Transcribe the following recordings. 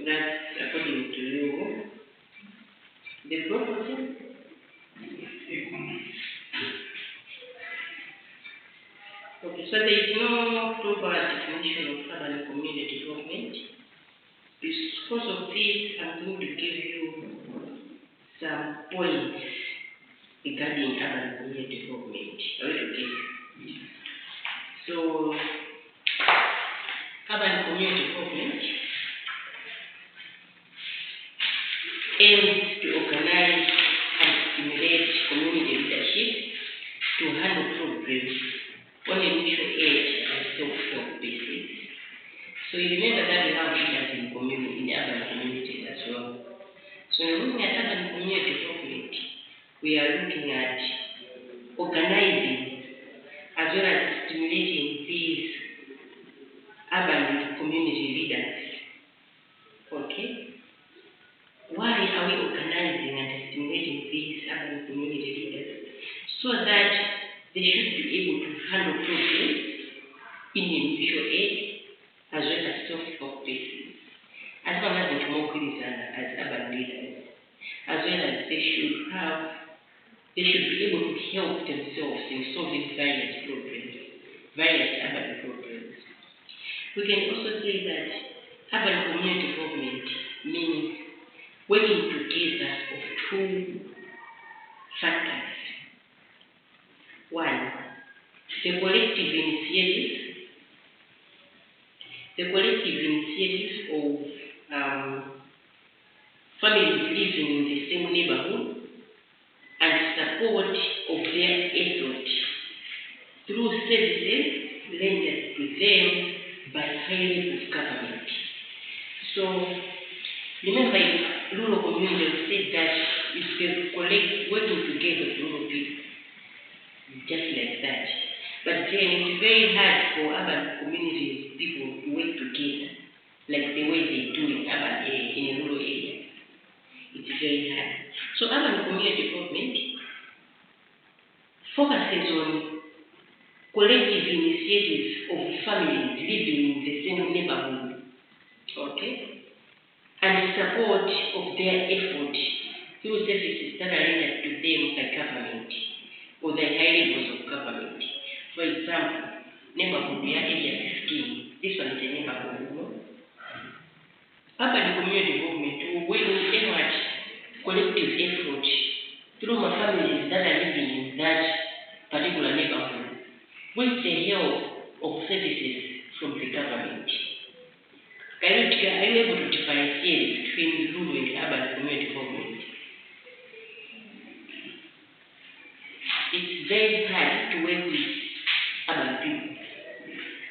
That's according to you. The property. Okay, so there is no proper definition of urban community development. Because of this, I'm going to give you some points regarding urban community development. Okay. So, urban community development aims to organize and stimulate community leadership to handle problems on a mutual aid and self-help basis. So you remember that we have leaders in urban communities as well. So when looking at urban community development, we are looking at organizing as well as stimulating these urban community leaders. Okay? Why are we organizing and stimulating these urban community leaders? So that they should be able to handle problems in a mutual aid as well as self-help basis. As well as as urban leaders, as well as they should be able to help themselves in solving various problems, various urban problems. We can also say that urban community development means working together of two factors. One, the collective initiatives of families living in the same neighborhood and support of their effort through services rendered to them by high levels of government. So, remember in rural communities we said that if they working together with rural people, just like that. But then it's very hard for urban communities people to work together, like the way they do in urban area, in rural areas. It's very hard. So urban community development focuses on collective initiatives of families living in the same neighborhood, okay, and support of their effort through services that are rendered to them by government or the high levels of government. For example, neighborhood area 15. This one is a neighborhood, no? Urban community development will enact collective effort through my families that are living in that particular neighborhood with the help of services from the government. Are you able to differentiate between rural and urban community development? It's very hard to work with urban people.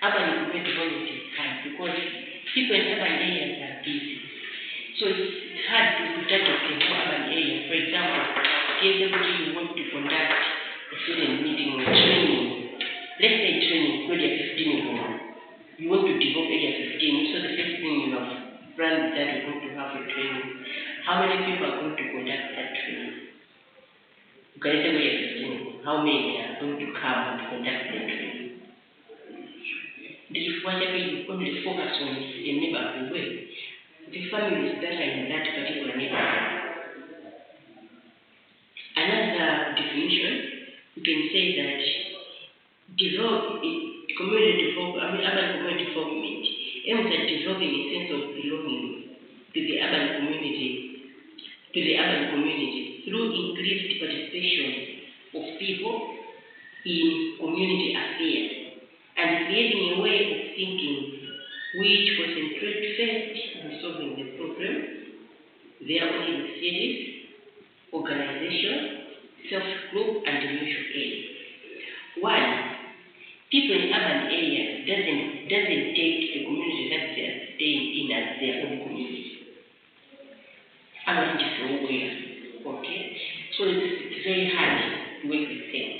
Urban community development is hard because people in urban areas are busy. So it's hard to target in urban areas. For example, you want to conduct a student meeting or training. Let's say training, area 15 or you want to develop area 15. So the first thing you have planned that you're going to have a training. How many people are going to conduct that training? You can say area 15. How many are going to come and conduct the training? If one you only focus on a neighborhood way, the families that are in that particular neighborhood. Another definition, you can say that urban community development aims at developing a sense of belonging to the urban community through increased participation of people in community affairs and creating a way of thinking which concentrates first on solving the problem, their own initiatives, organization, self-group, and mutual aid. One, people in urban areas doesn't take the community that they are staying in as their own community. I'm just aware, okay? So it's very hard to work with them.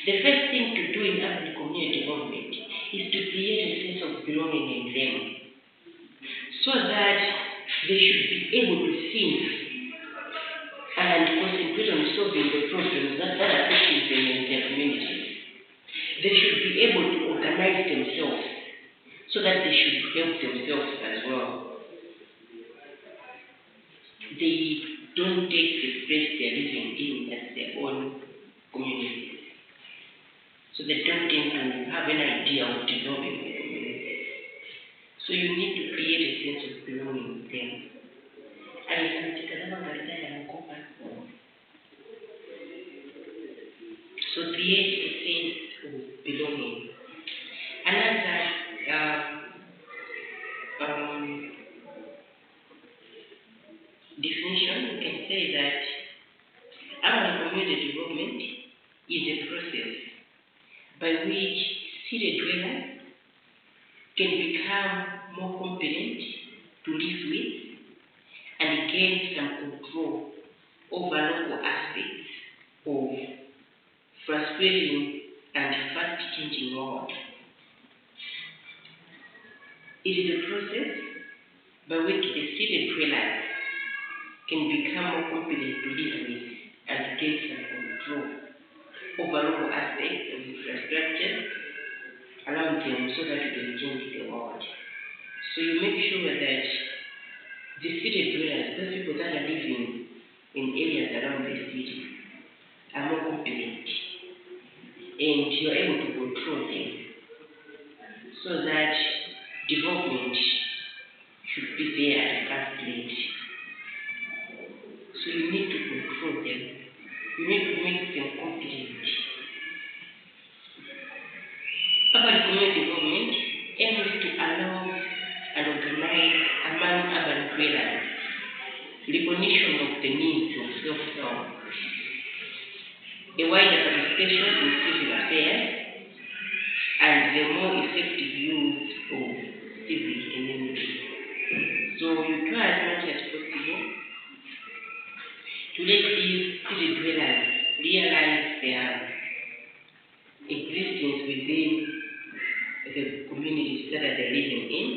The first thing to do in urban community development is to create a sense of belonging in them, so that they should be able to think and concentrate on solving the problems that are facing them in their communities. They should be able to organize themselves so that they should help themselves as well. they don't take the place they're living in as their own communities. So they don't tend to have an idea of developing the community. So you need to create a sense of belonging with them. So create a sense of belonging. Another definition, we can say that urban community development is a process by which city dwellers can become more competent to live with and gain some control over local aspects of frustrating and fast-changing world. It is a process by which the city dwellers can become more competent to live with and gain some control over local aspects of infrastructure around them so that you can change the world. So you make sure that the city dwellers, those people that are living in areas around the city, are more competent and you are able to control them so that development should be there at the first place. So you need to control them. You need to make them competent. Urban community development aims to allow and organize among urban dwellers recognition of the needs of self-help, a wider participation in civil affairs, and the more effective use of civic energy. So you try as much as possible to let these city dwellers realize their existence within the communities that they're living in,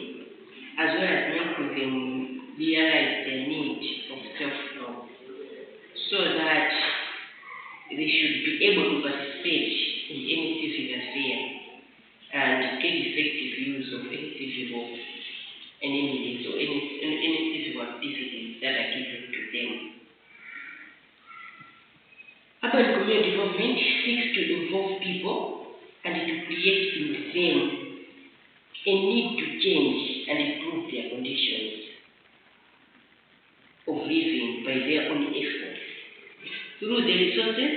as well as making them realize their need of self-help, so that they should be able to participate in any civil affair and get effective use of any civil enemies or any civil activities that are given to them. Urban community development seeks to involve people and to create in them a need to change and improve their conditions of living by their own efforts through the resources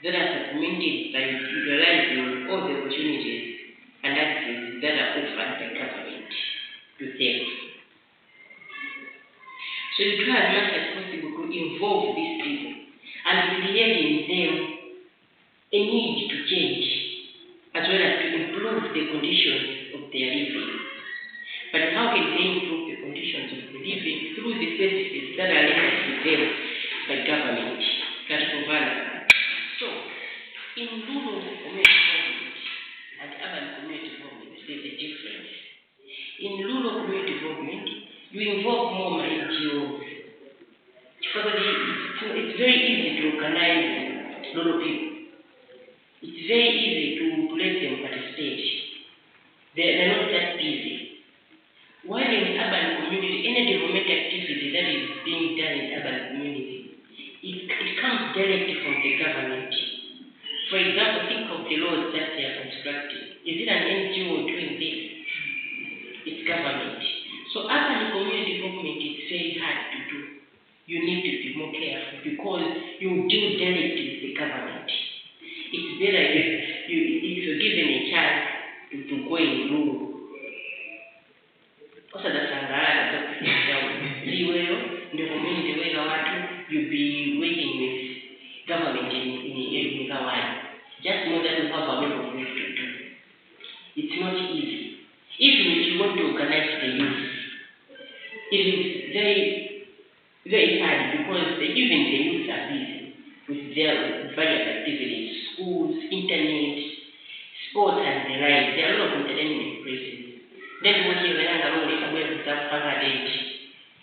that are supplemented by utilizing all the opportunities and access that are offered by government to them. So you try as much as possible to involve these people and create in them a need to change as well as to improve the conditions of their living. But how can they improve the conditions of the living? Through the services that are rendered to them by government that provide. So, in rural community development and urban community development, there's a difference. In rural community development, you involve more NGOs. It's very easy to organize rural people. It's very easy to let them participate. They're not that busy. While in urban community, any development activity that is being done in urban community, it comes directly from the government. For example, think of the roads that they are constructing. Is it an NGO doing this? It's government. So urban community development is very hard to do. You need to be more careful because you deal directly with the government. It's better if you're given a chance to go and do. Also, that's you'll be working with government in Hawaii. Just know that you have a lot of work to do. It's not easy. Even if you want to organize the youth, it is very, very hard because even the youth are busy with their various activities, schools, internet, sports, and the like. There are a lot of entertainment places. Then what you learn along with family,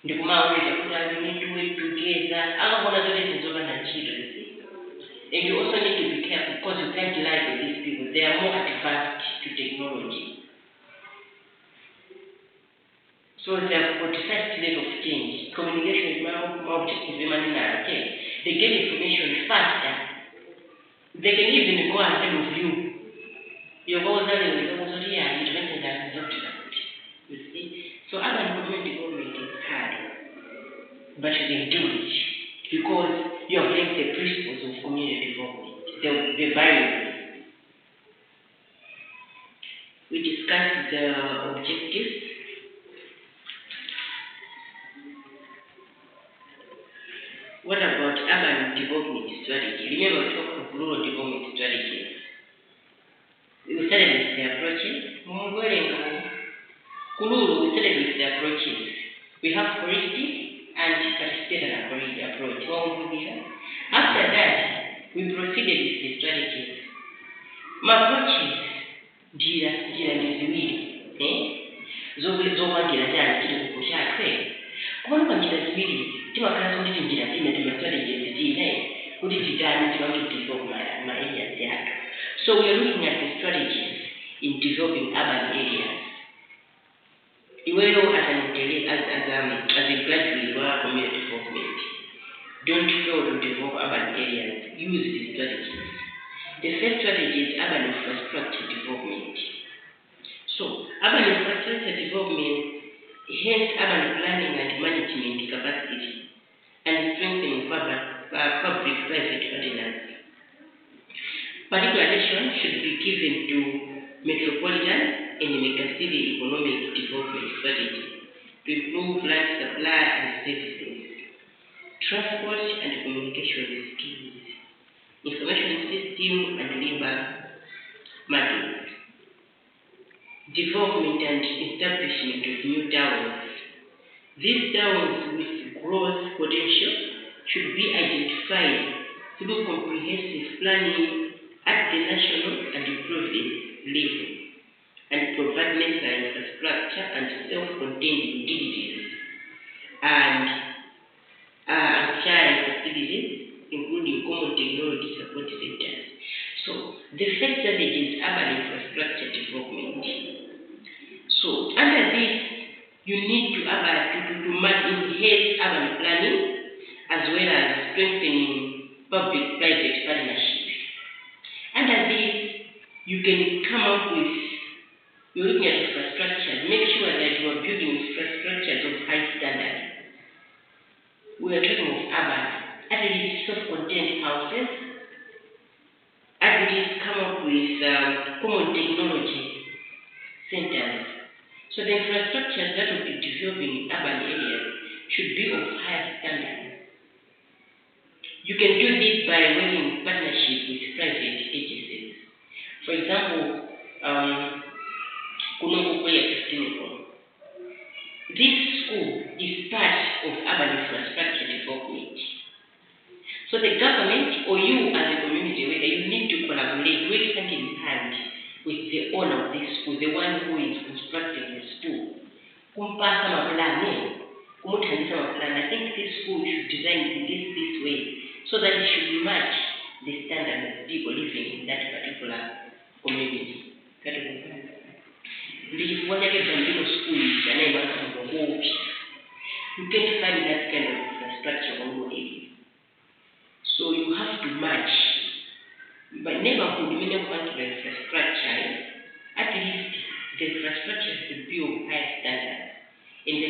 the command we need to work together. I don't want to do this in children. And you also need to be careful because you can't lie to these people. They are more advanced to technology. So they have got first level of change. Communication is my objective. They get information faster. They can even go ahead of you. You go there and you mentioned that you see. So urban community development is hard, but you can do it because you have linked the principles of community development, the values. We discussed the objectives. What about urban development strategy? Remember, we talked of rural development strategies. We started with the approaches. We started with the approaches. We have holistic and participator approach. After that, we proceeded with the strategies. My approaches, jira ndiziwiri, zomangira cyane kiri kukushakwe. Kubona kwangira ziwiri, timakana kuti njira zine strategies zine, kuti titani tibantu develop my areas yako. So we are looking at the strategies in developing urban areas. Iwero as a graduate of community development, don't fail to develop urban areas. Use these strategies. The first strategy is urban infrastructure development. So, urban infrastructure development, hence urban planning and management capacity, and strengthening public-private partners. Particular attention should be given to metropolitan and megacity economic development strategy to improve land supply and services, transport and communication skills, information system and labor market, development and establishment of new towns. These towns with growth potential should be identified through comprehensive planning at the national and province level and provide necessary infrastructure and self-contained utilities and sharing facilities, including common technology support centers. So the first strategy is urban infrastructure development. So under this, you need to enhance urban planning as well as strengthening public-private partnerships. Under this, you can come up with, you're looking at infrastructure, make sure that you are building infrastructures of high standard. We are talking of urban, at least self-contained houses, at least come up with common technology centers. So the infrastructure that will be developing in urban areas should be of higher standard. You can do this by working in partnership with private agencies. For example, this school is part of urban infrastructure development. So the government or you as a community leader, you need to collaborate, work hand in hand with the owner of this school, the one who is constructing the school. I think this school should design this way so that it should match the standards of people living in that particular community. You can't find that kind of infrastructure on your area. So you have to match. But neighborhood, you never want the infrastructure. At least the infrastructure should be of high standards. In the